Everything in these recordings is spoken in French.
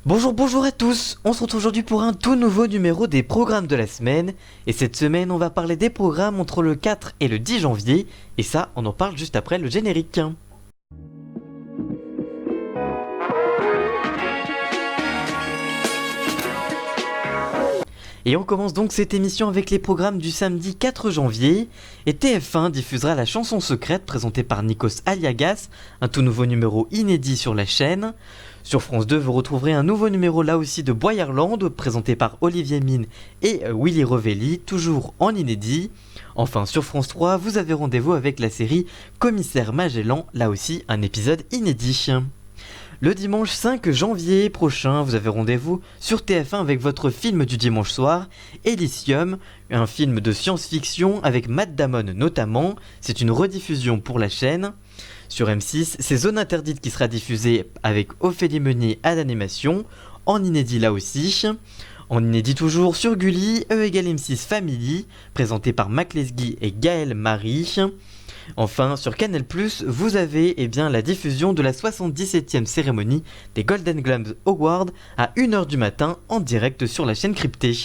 Bonjour à tous, on se retrouve aujourd'hui pour un tout nouveau numéro des programmes de la semaine. Et cette semaine, on va parler des programmes entre le 4 et le 10 janvier. Et ça, on en parle juste après le générique. Et on commence donc cette émission avec les programmes du samedi 4 janvier. Et TF1 diffusera La chanson secrète présentée par Nikos Aliagas, un tout nouveau numéro inédit sur la chaîne. Sur France 2, vous retrouverez un nouveau numéro là aussi de Boyarland, présenté par Olivier Mine et Willy Revelli, toujours en inédit. Enfin, sur France 3, vous avez rendez-vous avec la série Commissaire Magellan, là aussi un épisode inédit. Le dimanche 5 janvier prochain, vous avez rendez-vous sur TF1 avec votre film du dimanche soir, Elysium, un film de science-fiction avec Matt Damon notamment. C'est une rediffusion pour la chaîne. Sur M6, c'est Zone Interdite qui sera diffusée avec Ophélie Meunier à l'animation, en inédit là aussi. En inédit toujours sur Gulli, E = M6 Family, présenté par Mac Lesguy et Gaël Marie. Enfin, sur Canal+, vous avez la diffusion de la 77e cérémonie des Golden Globes Awards à 1h du matin en direct sur la chaîne cryptée.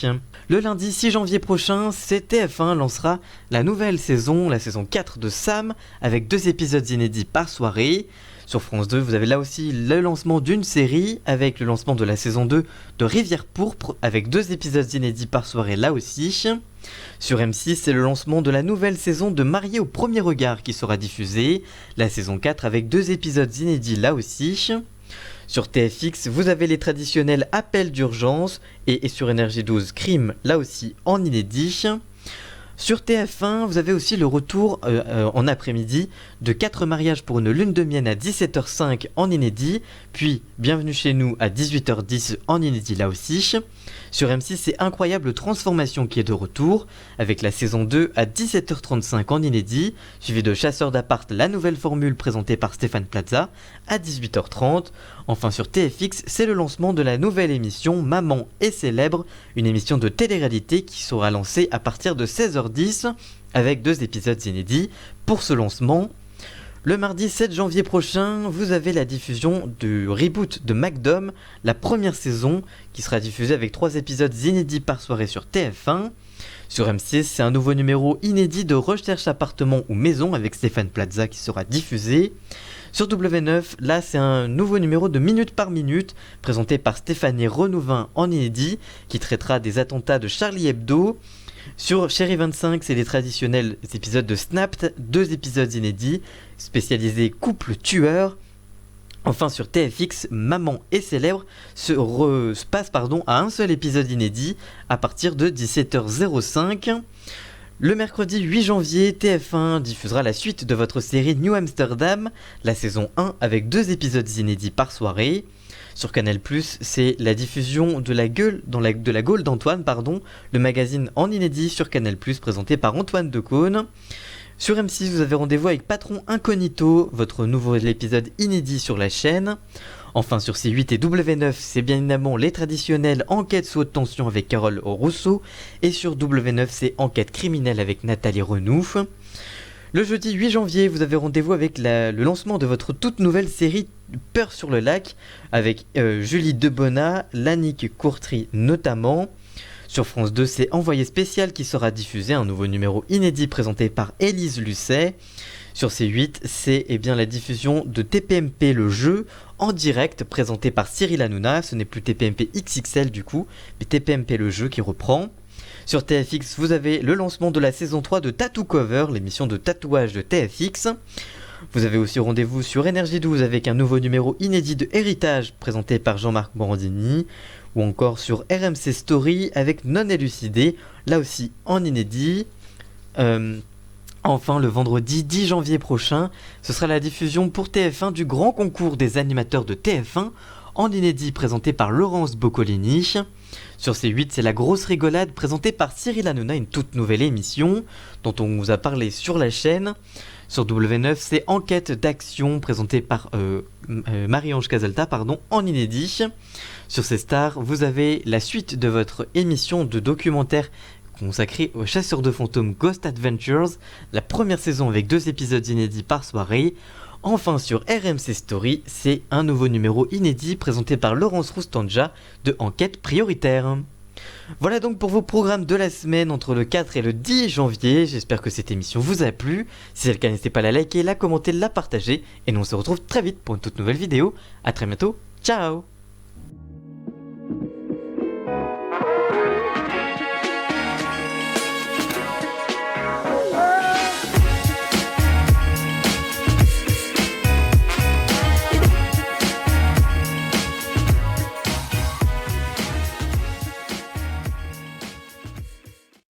Le lundi 6 janvier prochain, TF1 lancera la nouvelle saison, la saison 4 de Sam, avec 2 épisodes inédits par soirée. Sur France 2, vous avez là aussi le lancement d'une série, avec le lancement de la saison 2 de Rivière Pourpre, avec 2 épisodes inédits par soirée là aussi. Sur M6, c'est le lancement de la nouvelle saison de Marié au premier regard qui sera diffusée, la saison 4 avec 2 épisodes inédits là aussi. Sur TFX, vous avez les traditionnels appels d'urgence et sur Énergie 12, Crime, là aussi en inédit. Sur TF1, vous avez aussi le retour en après-midi de 4 mariages pour une lune de miel à 17h05 en inédit, puis Bienvenue chez nous à 18h10 en inédit là aussi. Sur M6, c'est Incroyable Transformation qui est de retour, avec la saison 2 à 17h35 en inédit, suivi de Chasseurs d'appart, la nouvelle formule présentée par Stéphane Plaza à 18h30. Enfin sur TFX, c'est le lancement de la nouvelle émission Maman est célèbre, une émission de télé-réalité qui sera lancée à partir de 16h10 avec 2 épisodes inédits. Pour ce lancement, le mardi 7 janvier prochain, vous avez la diffusion du reboot de MacDom, la première saison, qui sera diffusée avec 3 épisodes inédits par soirée sur TF1. Sur M6, c'est un nouveau numéro inédit de Recherche appartement ou maison avec Stéphane Plaza qui sera diffusé. Sur W9, là c'est un nouveau numéro de Minute par Minute, présenté par Stéphanie Renouvin en inédit, qui traitera des attentats de Charlie Hebdo. Sur Chérie 25, c'est les traditionnels épisodes de Snapped, 2 épisodes inédits, spécialisés couple tueur. Enfin sur TFX, Maman est célèbre se passe à un seul épisode inédit à partir de 17h05. Le mercredi 8 janvier, TF1 diffusera la suite de votre série New Amsterdam, la saison 1 avec 2 épisodes inédits par soirée. Sur Canal+, c'est la diffusion de la Gaule d'Antoine, le magazine en inédit sur Canal+, présenté par Antoine Decaune. Sur M6, vous avez rendez-vous avec Patron Incognito, votre nouvel épisode inédit sur la chaîne. Enfin sur C8 et W9, c'est bien évidemment les traditionnelles enquêtes sous haute tension avec Carole Rousseau. Et sur W9, c'est Enquête criminelle avec Nathalie Renouf. Le jeudi 8 janvier, vous avez rendez-vous avec le lancement de votre toute nouvelle série Peur sur le lac, avec Julie Debona, Lannick Courtry notamment. Sur France 2, c'est Envoyé spécial qui sera diffusé, un nouveau numéro inédit présenté par Élise Lucet. Sur C8, c'est la diffusion de TPMP le jeu en direct présenté par Cyril Hanouna. Ce n'est plus TPMP XXL du coup, mais TPMP le jeu qui reprend. Sur TFX, vous avez le lancement de la saison 3 de Tattoo Cover, l'émission de tatouage de TFX. Vous avez aussi rendez-vous sur Énergie 12 avec un nouveau numéro inédit de Héritage présenté par Jean-Marc Morandini. Ou encore sur RMC Story avec Non élucidé, là aussi en inédit. Enfin, le vendredi 10 janvier prochain, ce sera la diffusion pour TF1 du grand concours des animateurs de TF1 en inédit présenté par Laurence Boccolini. Sur C8, c'est la grosse rigolade présentée par Cyril Hanouna, une toute nouvelle émission dont on vous a parlé sur la chaîne. Sur W9, c'est Enquête d'action présentée par Marie-Ange Casalta, en inédit. Sur C-Star, vous avez la suite de votre émission de documentaire consacrée aux chasseurs de fantômes Ghost Adventures, la première saison avec 2 épisodes inédits par soirée. Enfin sur RMC Story, c'est un nouveau numéro inédit présenté par Laurence Roustanja de Enquête prioritaire. Voilà donc pour vos programmes de la semaine entre le 4 et le 10 janvier, j'espère que cette émission vous a plu. Si c'est le cas, n'hésitez pas à la liker, la commenter, la partager, et nous on se retrouve très vite pour une toute nouvelle vidéo. A très bientôt, ciao.